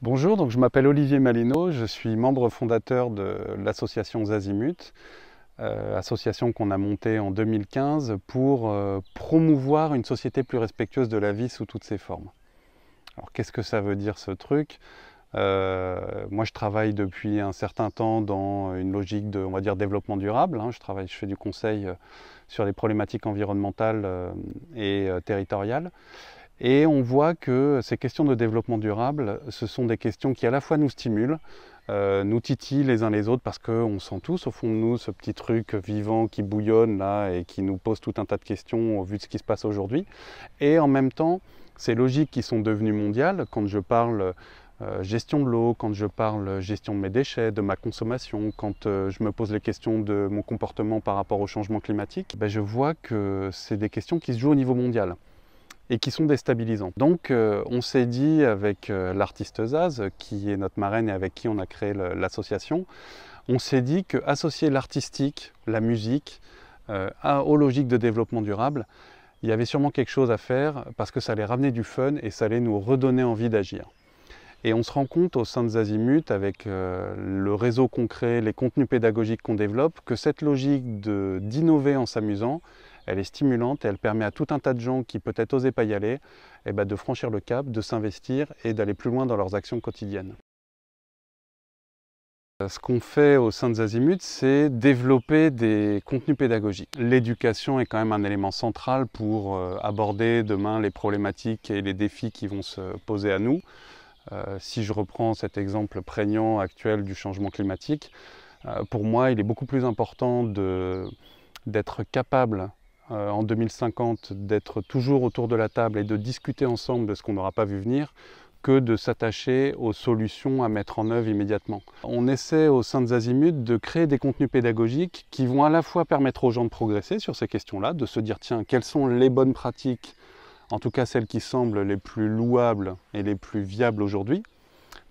Bonjour, donc je m'appelle Olivier Malino, je suis membre fondateur de l'association Zazimut, association qu'on a montée en 2015 pour promouvoir une société plus respectueuse de la vie sous toutes ses formes. Alors qu'est-ce que ça veut dire ce truc? Moi je travaille depuis un certain temps dans une logique de, on va dire, développement durable. Je fais du conseil sur les problématiques environnementales et territoriales. Et on voit que ces questions de développement durable, ce sont des questions qui à la fois nous stimulent, nous titillent les uns les autres parce qu'on sent tous au fond de nous ce petit truc vivant qui bouillonne là et qui nous pose tout un tas de questions au vu de ce qui se passe aujourd'hui. Et en même temps, ces logiques qui sont devenues mondiales, quand je parle gestion de l'eau, quand je parle gestion de mes déchets, de ma consommation, quand je me pose les questions de mon comportement par rapport au changement climatique, ben je vois que c'est des questions qui se jouent au niveau mondial et qui sont déstabilisants. Donc on s'est dit avec l'artiste Zaz, qui est notre marraine et avec qui on a créé l'association, on s'est dit qu'associer l'artistique, la musique, aux logiques de développement durable, il y avait sûrement quelque chose à faire parce que ça allait ramener du fun et ça allait nous redonner envie d'agir. Et on se rend compte au sein de Zazimut, avec le réseau qu'on crée, les contenus pédagogiques qu'on développe, que cette logique d'innover en s'amusant, elle est stimulante et elle permet à tout un tas de gens qui peut-être n'osaient pas y aller, de franchir le cap, de s'investir et d'aller plus loin dans leurs actions quotidiennes. Ce qu'on fait au sein de Zazimut, c'est développer des contenus pédagogiques. L'éducation est quand même un élément central pour aborder demain les problématiques et les défis qui vont se poser à nous. Si je reprends cet exemple prégnant actuel du changement climatique, pour moi, il est beaucoup plus important d'être capable en 2050 d'être toujours autour de la table et de discuter ensemble de ce qu'on n'aura pas vu venir que de s'attacher aux solutions à mettre en œuvre immédiatement. On essaie au sein de Zazimut de créer des contenus pédagogiques qui vont à la fois permettre aux gens de progresser sur ces questions-là, de se dire tiens, quelles sont les bonnes pratiques, en tout cas celles qui semblent les plus louables et les plus viables aujourd'hui,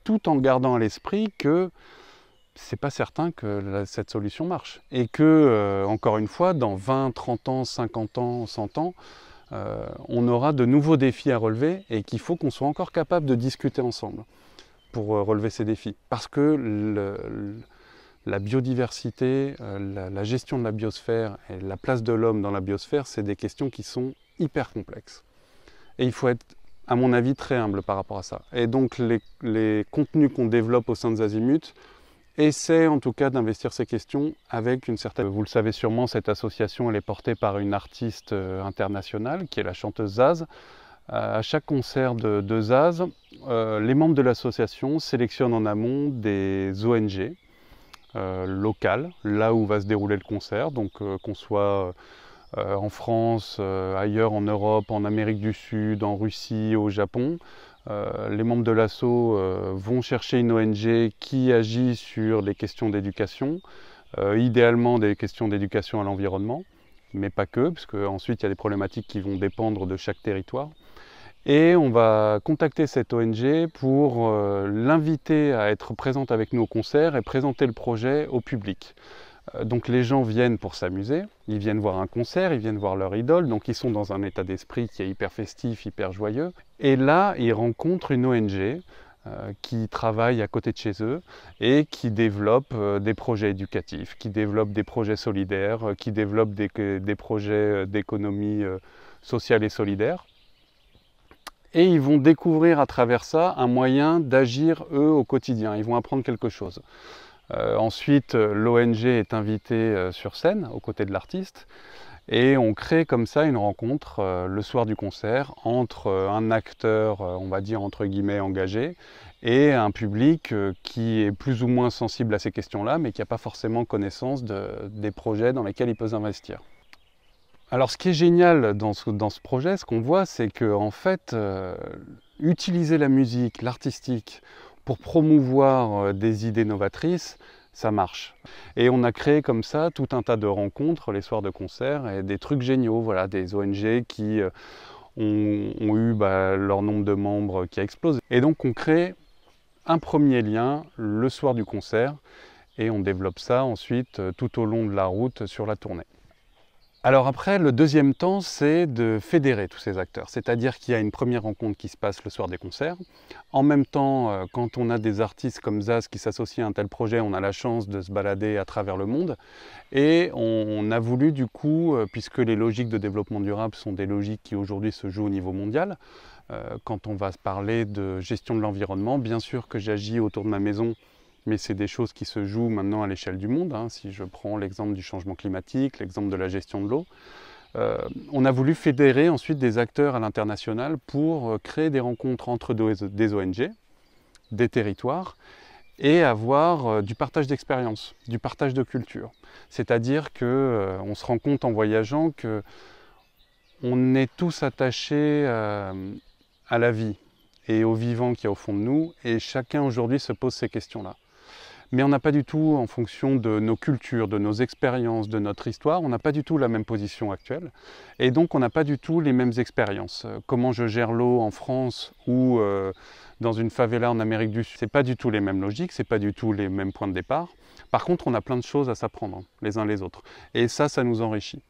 tout en gardant à l'esprit que c'est pas certain que cette solution marche. Et que, encore une fois, dans 20, 30 ans, 50 ans, 100 ans, on aura de nouveaux défis à relever et qu'il faut qu'on soit encore capable de discuter ensemble pour relever ces défis. Parce que la biodiversité, la gestion de la biosphère et la place de l'homme dans la biosphère, c'est des questions qui sont hyper complexes. Et il faut être, à mon avis, très humble par rapport à ça. Et donc les contenus qu'on développe au sein de Zazimut essaient en tout cas d'investir ces questions avec une certaine... Vous le savez sûrement, cette association elle est portée par une artiste internationale qui est la chanteuse Zaz. À chaque concert de Zaz, les membres de l'association sélectionnent en amont des ONG locales, là où va se dérouler le concert, donc qu'on soit en France, ailleurs en Europe, en Amérique du Sud, en Russie, au Japon. Les membres de l'asso vont chercher une ONG qui agit sur les questions d'éducation, idéalement des questions d'éducation à l'environnement, mais pas que, parce qu'ensuite il y a des problématiques qui vont dépendre de chaque territoire. Et on va contacter cette ONG pour l'inviter à être présente avec nous au concert et présenter le projet au public. Donc les gens viennent pour s'amuser, ils viennent voir un concert, ils viennent voir leur idole, donc ils sont dans un état d'esprit qui est hyper festif, hyper joyeux. Et là, ils rencontrent une ONG qui travaille à côté de chez eux et qui développe des projets éducatifs, qui développe des projets solidaires, qui développe des projets d'économie sociale et solidaire. Et ils vont découvrir à travers ça un moyen d'agir eux au quotidien, ils vont apprendre quelque chose. Ensuite, l'ONG est invitée sur scène aux côtés de l'artiste et on crée comme ça une rencontre le soir du concert entre un acteur, on va dire entre guillemets engagé, et un public qui est plus ou moins sensible à ces questions-là, mais qui n'a pas forcément connaissance des projets dans lesquels il peut s'investir. Alors ce qui est génial dans ce projet, ce qu'on voit, c'est que en fait, utiliser la musique, l'artistique, pour promouvoir des idées novatrices, ça marche. Et on a créé comme ça tout un tas de rencontres, les soirs de concert, et des trucs géniaux, voilà, des ONG qui ont eu leur nombre de membres qui a explosé. Et donc on crée un premier lien le soir du concert, et on développe ça ensuite tout au long de la route sur la tournée. Alors après, le deuxième temps, c'est de fédérer tous ces acteurs. C'est-à-dire qu'il y a une première rencontre qui se passe le soir des concerts. En même temps, quand on a des artistes comme Zaz qui s'associent à un tel projet, on a la chance de se balader à travers le monde. Et on a voulu du coup, puisque les logiques de développement durable sont des logiques qui aujourd'hui se jouent au niveau mondial, quand on va se parler de gestion de l'environnement, bien sûr que j'agis autour de ma maison, mais c'est des choses qui se jouent maintenant à l'échelle du monde. Si je prends l'exemple du changement climatique, l'exemple de la gestion de l'eau, on a voulu fédérer ensuite des acteurs à l'international pour créer des rencontres entre des ONG, des territoires, et avoir du partage d'expériences, du partage de culture. C'est-à-dire qu'on se rend compte en voyageant qu'on est tous attachés à la vie et au vivant qu'il y a au fond de nous, et chacun aujourd'hui se pose ces questions-là. Mais on n'a pas du tout, en fonction de nos cultures, de nos expériences, de notre histoire, on n'a pas du tout la même position actuelle. Et donc on n'a pas du tout les mêmes expériences. Comment je gère l'eau en France ou dans une favela en Amérique du Sud, ce n'est pas du tout les mêmes logiques, ce n'est pas du tout les mêmes points de départ. Par contre, on a plein de choses à s'apprendre les uns les autres. Et ça nous enrichit.